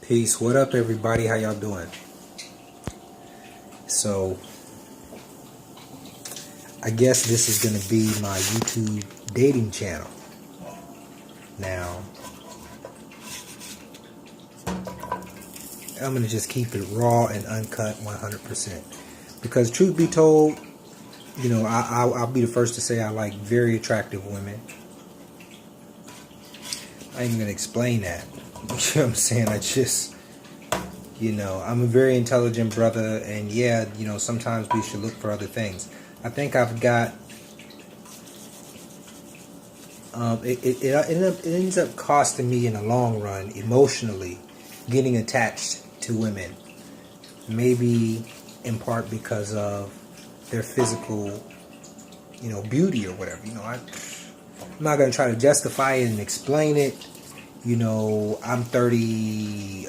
Peace. What up, everybody? How y'all doing? So, I guess this is going to be my YouTube dating channel. Now, I'm going to just keep it raw and uncut 100%. Because truth be told, I'll be the first to say I like very attractive women. I ain't even going to explain that. You know what I'm saying? I'm a very intelligent brother, and sometimes we should look for other things. I think I've got, it ends up costing me in the long run, emotionally, getting attached to women. Maybe in part because of their physical, beauty or whatever. I'm not going to try to justify it and explain it. I'm 30,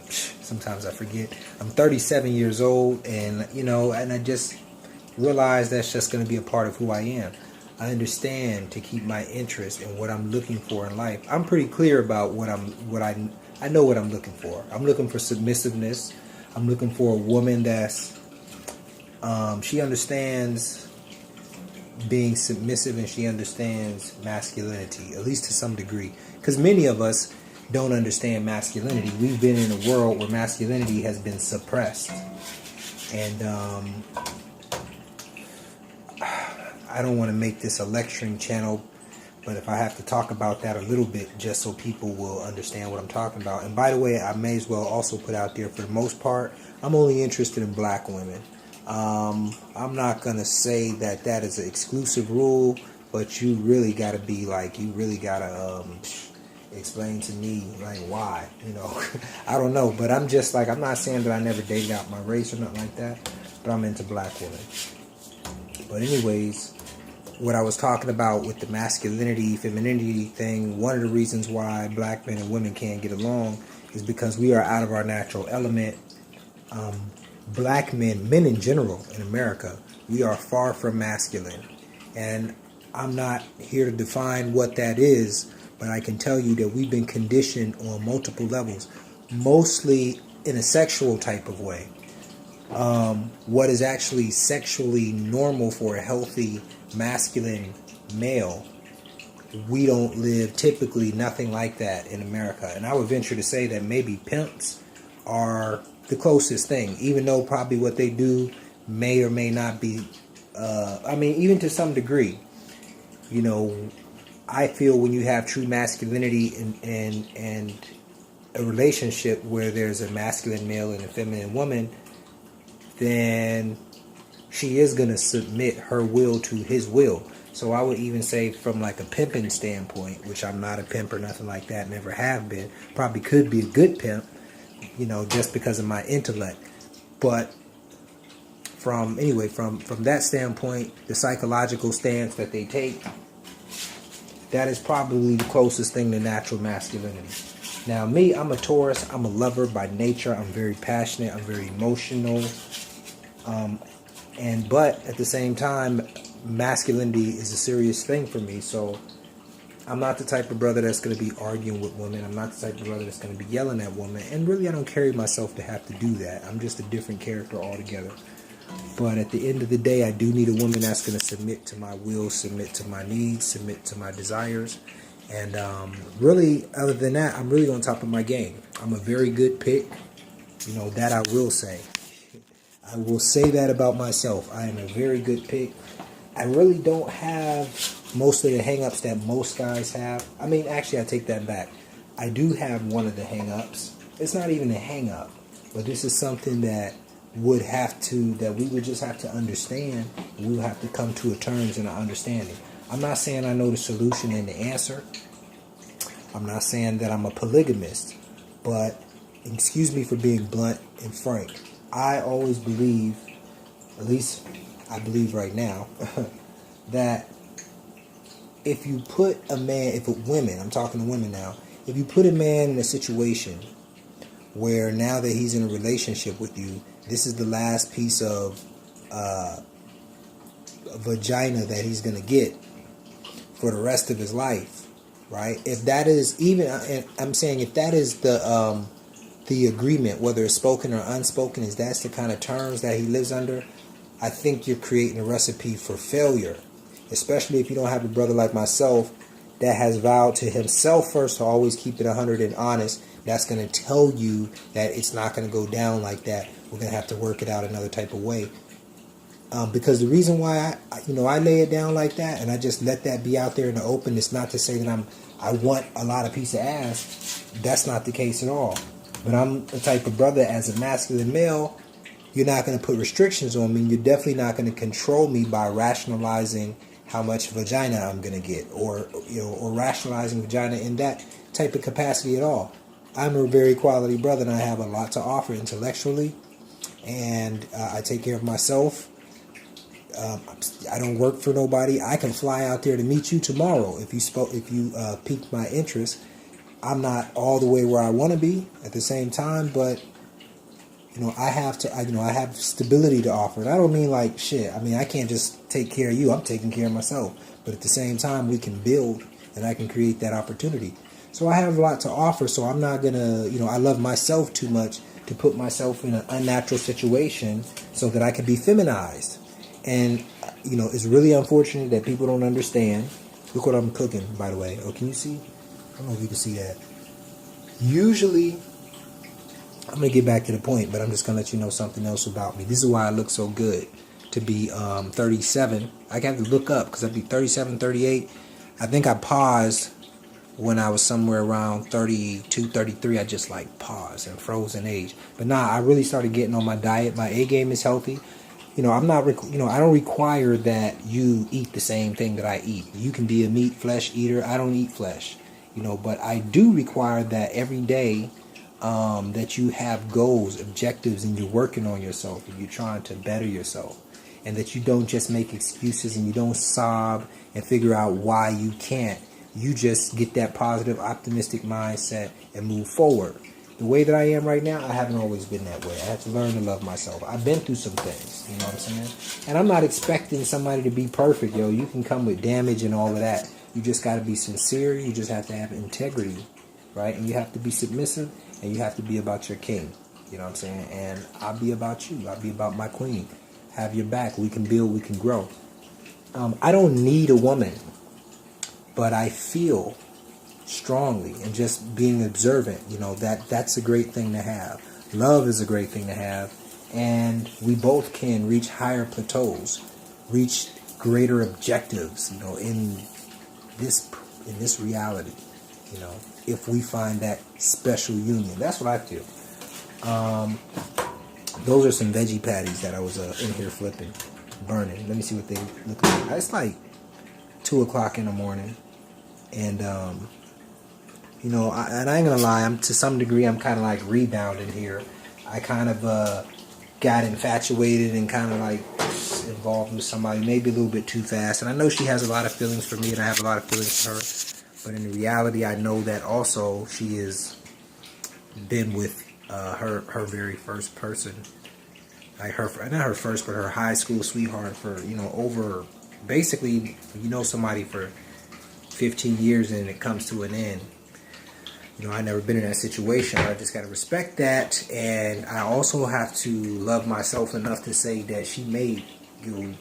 sometimes I forget. I'm 37 years old, and I just realized that's just going to be a part of who I am. I understand to keep my interest in what I'm looking for in life. I'm pretty clear about I know what I'm looking for. I'm looking for submissiveness. I'm looking for a woman that's she understands being submissive, and she understands masculinity, at least to some degree. Because many of us don't understand masculinity. We've been in a world where masculinity has been suppressed. And I don't want to make this a lecturing channel, but if I have to talk about that a little bit, just so people will understand what I'm talking about. And by the way, I may as well also put out there, for the most part, I'm only interested in black women. I'm not going to say that is an exclusive rule, but you really got to be like, you really got to explain to me, like, why, I don't know, but I'm just like, I'm not saying that I never dated out my race or nothing like that, but I'm into black women. But anyways, what I was talking about with the masculinity, femininity thing, one of the reasons why black men and women can't get along is because we are out of our natural element. Black men in general in America, we are far from masculine. And I'm not here to define what that is, but I can tell you that we've been conditioned on multiple levels, mostly in a sexual type of way. What is actually sexually normal for a healthy masculine male, we don't live typically nothing like that in America. And I would venture to say that maybe pimps are the closest thing, even though probably what they do may or may not be, even to some degree. I feel when you have true masculinity and a relationship where there's a masculine male and a feminine woman, then she is going to submit her will to his will. So I would even say, from like a pimping standpoint, which I'm not a pimp or nothing like that, never have been, probably could be a good pimp, just because of my intellect. But from that standpoint, the psychological stance that they take, that is probably the closest thing to natural masculinity. Now me, I'm a Taurus. I'm a lover by nature. I'm very passionate. I'm very emotional. But at the same time, masculinity is a serious thing for me. So I'm not the type of brother that's going to be arguing with women. I'm not the type of brother that's going to be yelling at women. And really, I don't carry myself to have to do that. I'm just a different character altogether. But at the end of the day, I do need a woman that's going to submit to my will, submit to my needs, submit to my desires. And really, other than that, I'm really on top of my game. I'm a very good pick. That I will say. I will say that about myself. I am a very good pick. I really don't have most of the hang-ups that most guys have. Actually, I take that back. I do have one of the hang-ups. It's not even a hang-up, but this is something that we would just have to understand. We would have to come to a terms and an understanding. I'm not saying I know the solution and the answer. I'm not saying that I'm a polygamist, but excuse me for being blunt and frank. I always believe, at least I believe right now, that if you put a man, I'm talking to women now, if you put a man in a situation where now that he's in a relationship with you, this is the last piece of vagina that he's going to get for the rest of his life, right? If that is even, I'm saying if that is the the agreement, whether it's spoken or unspoken, is that's the kind of terms that he lives under, I think you're creating a recipe for failure. Especially if you don't have a brother like myself that has vowed to himself first to always keep it 100 and honest. That's going to tell you that it's not going to go down like that. We're going to have to work it out another type of way. Because the reason why I lay it down like that and I just let that be out there in the open, it's not to say that I want a lot of piece of ass. That's not the case at all. But I'm the type of brother, as a masculine male, you're not going to put restrictions on me. You're definitely not going to control me by rationalizing how much vagina I'm going to get, or rationalizing vagina in that type of capacity at all. I'm a very quality brother, and I have a lot to offer intellectually, and I take care of myself. I don't work for nobody. I can fly out there to meet you tomorrow if you pique my interest. I'm not all the way where I want to be at the same time, but I have stability to offer. And I don't mean like shit. I mean, I can't just take care of you. I'm taking care of myself. But at the same time, we can build, and I can create that opportunity. So I have a lot to offer. So I'm not gonna, I love myself too much to put myself in an unnatural situation so that I can be feminized. And it's really unfortunate that people don't understand. Look what I'm cooking, by the way. Oh, can you see? I don't know if you can see that. Usually, I'm going to get back to the point, but I'm just going to let you know something else about me. This is why I look so good to be 37. I got to look up because I'd be 37, 38. I think I paused when I was somewhere around 32, 33. I just paused and froze in age. But I really started getting on my diet. My A game is healthy. I'm not, I don't require that you eat the same thing that I eat. You can be a meat, flesh eater. I don't eat flesh, but I do require that every day that you have goals, objectives, and you're working on yourself and you're trying to better yourself, and that you don't just make excuses and you don't sob and figure out why you can't. You just get that positive, optimistic mindset and move forward. The way that I am right now, I haven't always been that way. I have to learn to love myself. I've been through some things, you know what I'm saying? And I'm not expecting somebody to be perfect, yo. You can come with damage and all of that. You just got to be sincere. You just have to have integrity, right? And you have to be submissive, and you have to be about your king, you know what I'm saying? And I'll be about you. I'll be about my queen. Have your back. We can build. We can grow. I don't need a woman, but I feel strongly, and just being observant, that's a great thing to have. Love is a great thing to have, and we both can reach higher plateaus, reach greater objectives, in this reality, if we find that special union. That's what I feel. Those are some veggie patties that I was in here flipping, burning. Let me see what they look like. It's like 2 o'clock in the morning, and and I ain't gonna lie, to some degree I'm kind of rebounding here. I kind of got infatuated and kind of involved with somebody maybe a little bit too fast. And I know she has a lot of feelings for me, and I have a lot of feelings for her. But in reality, I know that also she has been with her very first person, not her first, but her high school sweetheart for over, basically, somebody for 15 years and it comes to an end. I've never been in that situation. I just got to respect that. And I also have to love myself enough to say that she may, who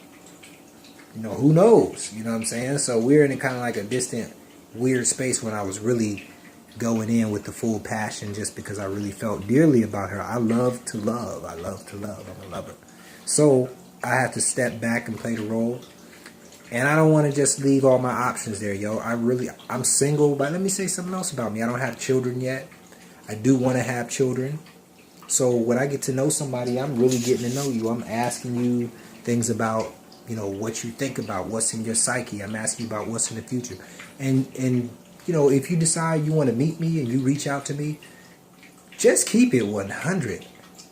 knows? You know what I'm saying? So we're in a kind of a distant, weird space when I was really going in with the full passion just because I really felt dearly about her. I love to love. I love to love. I'm a lover. So I have to step back and play the role. And I don't want to just leave all my options there, yo. I'm single, but let me say something else about me. I don't have children yet. I do want to have children. So when I get to know somebody, I'm really getting to know you. I'm asking you things about, what you think about, what's in your psyche. I'm asking you about what's in the future. And if you decide you want to meet me and you reach out to me, just keep it 100.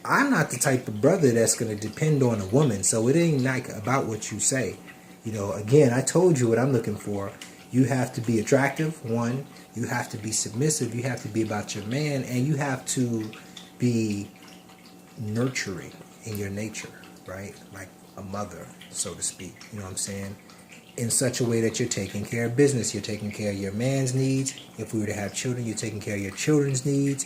I'm not the type of brother that's going to depend on a woman. So it ain't about what you say. Again, I told you what I'm looking for. You have to be attractive, one. You have to be submissive. You have to be about your man. And you have to be nurturing in your nature, right? Like a mother, so to speak. You know what I'm saying? In such a way that you're taking care of business. You're taking care of your man's needs. If we were to have children, you're taking care of your children's needs.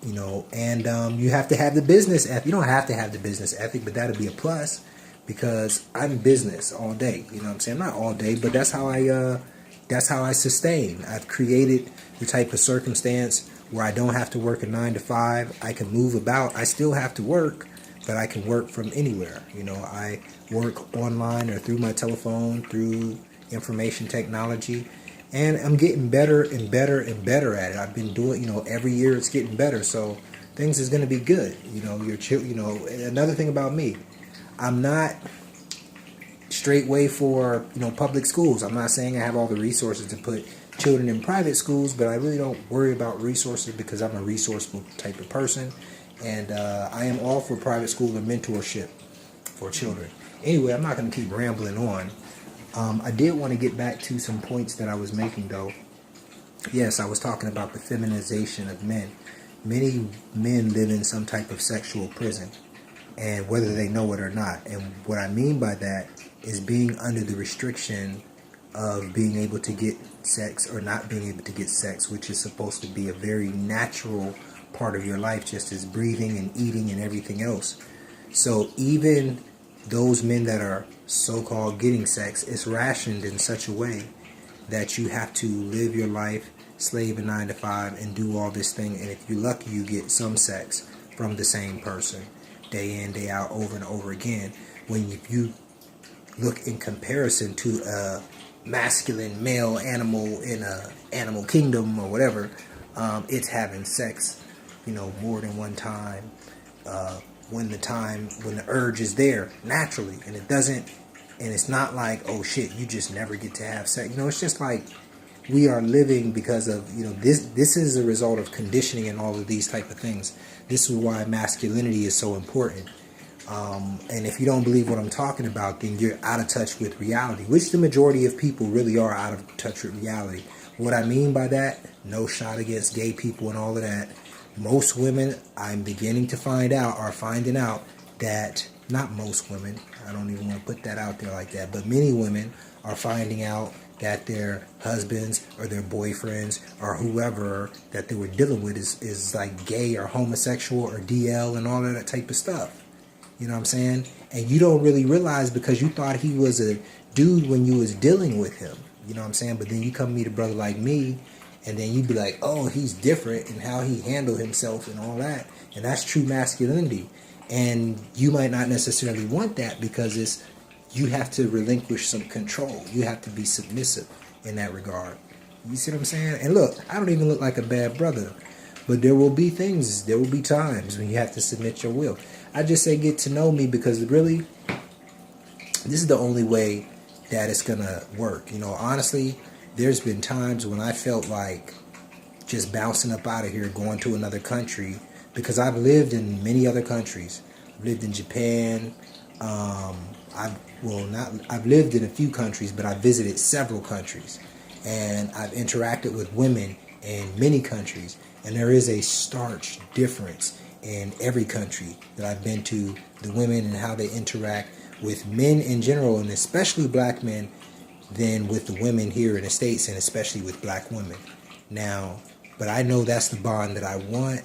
you know, and you have to have the business ethic. You don't have to have the business ethic, but that'll be a plus because I'm business all day. You know what I'm saying? Not all day, but that's how I sustain. I've created the type of circumstance where I don't have to work a 9 to 5. I can move about. I still have to work, but I can work from anywhere. You know, I work online or through my telephone, through information technology, and I'm getting better and better and better at it. I've been doing, you know, every year it's getting better, so things is going to be good. You know, you know, another thing about me, I'm not straightway for, you know, public schools. I'm not saying I have all the resources to put children in private schools, but I really don't worry about resources because I'm a resourceful type of person, and I am all for private school and mentorship for children. Anyway, I'm not going to keep rambling on. I did want to get back to some points that I was making, though. Yes, I was talking about the feminization of men. Many men live in some type of sexual prison, and whether they know it or not. And what I mean by that is being under the restriction of being able to get sex or not being able to get sex, which is supposed to be a very natural part of your life, just as breathing and eating and everything else. So even those men that are so-called getting sex, it's rationed in such a way that you have to live your life, slave a 9 to 5, and do all this thing. And if you're lucky, you get some sex from the same person, day in, day out, over and over again. When you look in comparison to a masculine male animal in a animal kingdom or whatever, it's having sex, you know, more than one time, when the urge is there naturally, and it doesn't, and it's not like, oh shit, you just never get to have sex. You know, it's just like we are living because of, you know, this is a result of conditioning and all of these type of things. This is why masculinity is so important. And if you don't believe what I'm talking about, then you're out of touch with reality, which the majority of people really are out of touch with reality. What I mean by that, no shot against gay people and all of that. Most women, I'm beginning to find out, are finding out that, not most women, I don't even want to put that out there like that, but many women are finding out that their husbands or their boyfriends or whoever that they were dealing with is like gay or homosexual or DL and all of that type of stuff. You know what I'm saying? And you don't really realize because you thought he was a dude when you was dealing with him. You know what I'm saying? But then you come meet a brother like me, and then you be like, oh, he's different in how he handled himself and all that. And that's true masculinity. And you might not necessarily want that because you have to relinquish some control. You have to be submissive in that regard. You see what I'm saying? And look, I don't even look like a bad brother. But there will be times when you have to submit your will. I just say get to know me because really, this is the only way that it's going to work. You know, honestly, there's been times when I felt like just bouncing up out of here, going to another country, because I've lived in many other countries. I've lived in Japan. I've lived in a few countries, but I've visited several countries. And I've interacted with women in many countries. And there is a stark difference in every country that I've been to, the women and how they interact with men in general, and especially black men, than with the women here in the States, and especially with black women. Now, but I know that's the bond that I want.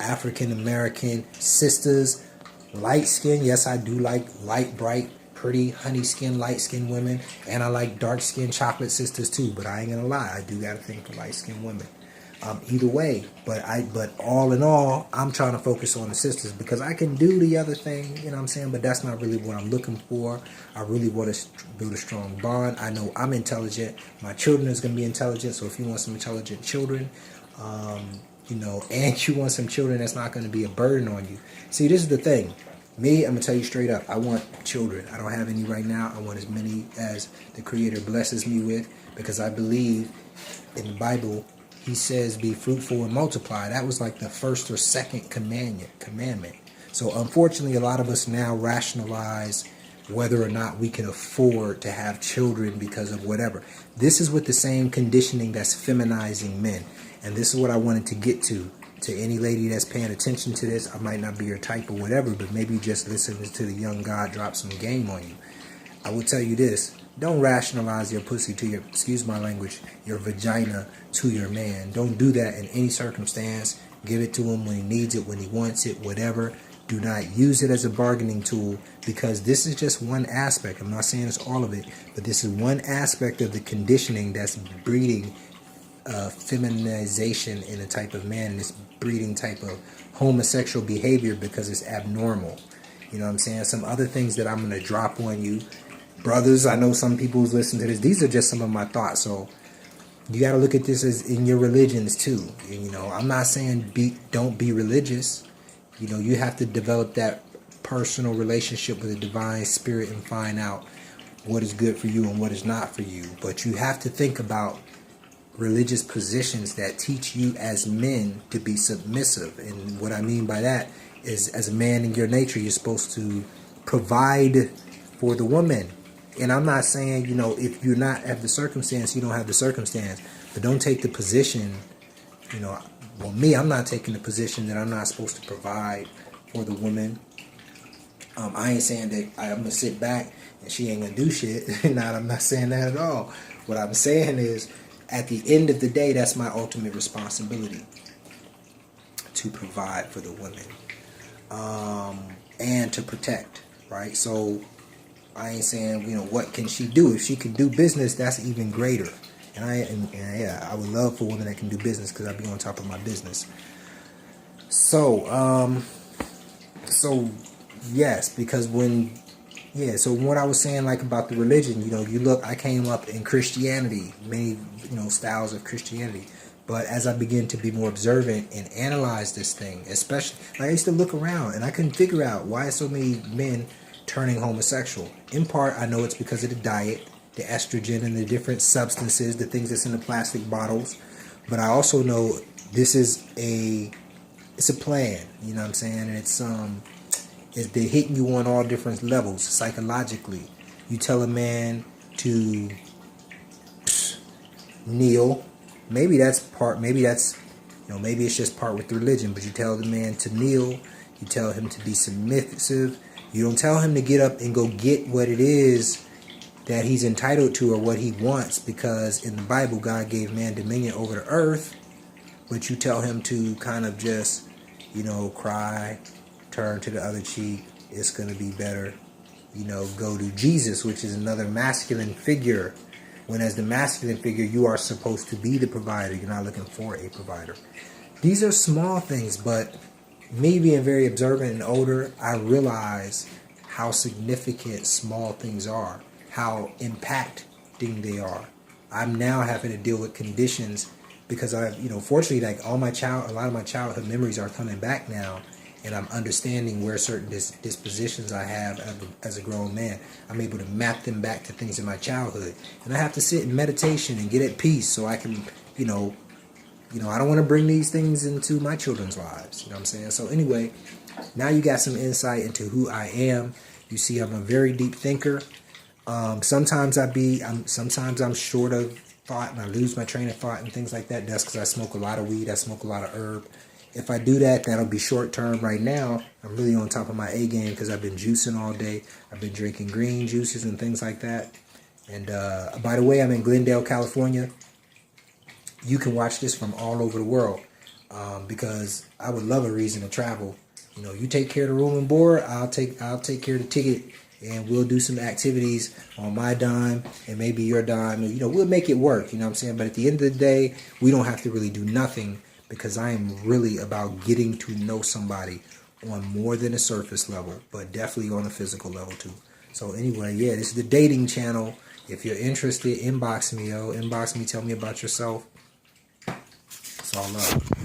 African American sisters, light skin. Yes, I do like light, bright, pretty, honey skin, light skin women, and I like dark skin, chocolate sisters too. But I ain't gonna lie, I do got a thing for light skin women. Either way, but all in all, I'm trying to focus on the sisters because I can do the other thing, you know what I'm saying? But that's not really what I'm looking for. I really want to build a strong bond. I know I'm intelligent. My children is going to be intelligent. So if you want some intelligent children, you know, and you want some children that's not going to be a burden on you. See, this is the thing. Me, I'm going to tell you straight up, I want children. I don't have any right now. I want as many as the Creator blesses me with because I believe in the Bible, He says, be fruitful and multiply. That was like the first or second commandment. So unfortunately, a lot of us now rationalize whether or not we can afford to have children because of whatever. This is with the same conditioning that's feminizing men. And this is what I wanted to get to any lady that's paying attention to this. I might not be your type or whatever, but maybe just listen to the young God drop some game on you. I will tell you this. Don't rationalize your pussy to your, excuse my language, your vagina to your man. Don't do that in any circumstance. Give it to him when he needs it, when he wants it, whatever. Do not use it as a bargaining tool, because this is just one aspect. I'm not saying it's all of it, but this is one aspect of the conditioning that's breeding feminization in a type of man, and this breeding type of homosexual behavior because it's abnormal. You know what I'm saying? Some other things that I'm going to drop on you. Brothers, I know some people who's listening to this. These are just some of my thoughts. So you got to look at this as in your religions too. You know, I'm not saying don't be religious. You know, you have to develop that personal relationship with the divine spirit and find out what is good for you and what is not for you. But you have to think about religious positions that teach you as men to be submissive. And what I mean by that is, as a man in your nature, you're supposed to provide for the woman. And I'm not saying, you know, if you're not have the circumstance, you don't have the circumstance. But don't take the position, you know, well, me, I'm not taking the position that I'm not supposed to provide for the woman. I ain't saying that I'm going to sit back and she ain't going to do shit. I'm not saying that at all. What I'm saying is, at the end of the day, that's my ultimate responsibility, to provide for the women and to protect, right? So I ain't saying, you know, what can she do? If she can do business, that's even greater. And yeah, I would love for women that can do business, because I'd be on top of my business. So, yes, because so what I was saying, like, about the religion, you know, you look, I came up in Christianity, many, you know, styles of Christianity. But as I begin to be more observant and analyze this thing, especially, like, I used to look around and I couldn't figure out why so many men turning homosexual. In part, I know it's because of the diet, the estrogen and the different substances, the things that's in the plastic bottles. But I also know this is it's a plan, you know what I'm saying? And they're hitting you on all different levels psychologically. You tell a man to kneel. Maybe it's just part with religion, but you tell the man to kneel. You tell him to be submissive. You don't tell him to get up and go get what it is that he's entitled to or what he wants, because in the Bible, God gave man dominion over the earth. But you tell him to kind of just, you know, cry, turn to the other cheek, it's going to be better, you know, go to Jesus, which is another masculine figure. When as the masculine figure, you are supposed to be the provider. You're not looking for a provider. These are small things, but me being very observant and older, I realize how significant small things are, how impacting they are. I'm now having to deal with conditions because I've, you know, fortunately, like, a lot of my childhood memories are coming back now, and I'm understanding where certain dispositions I have as a grown man. I'm able to map them back to things in my childhood, and I have to sit in meditation and get at peace so I can, you know, I don't want to bring these things into my children's lives. You know what I'm saying? So anyway, now you got some insight into who I am. You see, I'm a very deep thinker. Sometimes I'm short of thought and I lose my train of thought and things like that. That's because I smoke a lot of weed. I smoke a lot of herb. If I do that, that'll be short term. Right now, I'm really on top of my A game because I've been juicing all day. I've been drinking green juices and things like that. And by the way, I'm in Glendale, California. You can watch this from all over the world because I would love a reason to travel. You know, you take care of the room and board, I'll take care of the ticket, and we'll do some activities on my dime and maybe your dime. You know, we'll make it work, you know what I'm saying? But at the end of the day, we don't have to really do nothing because I am really about getting to know somebody on more than a surface level, but definitely on a physical level too. So anyway, yeah, this is the dating channel. If you're interested, inbox me, tell me about yourself. It's all love.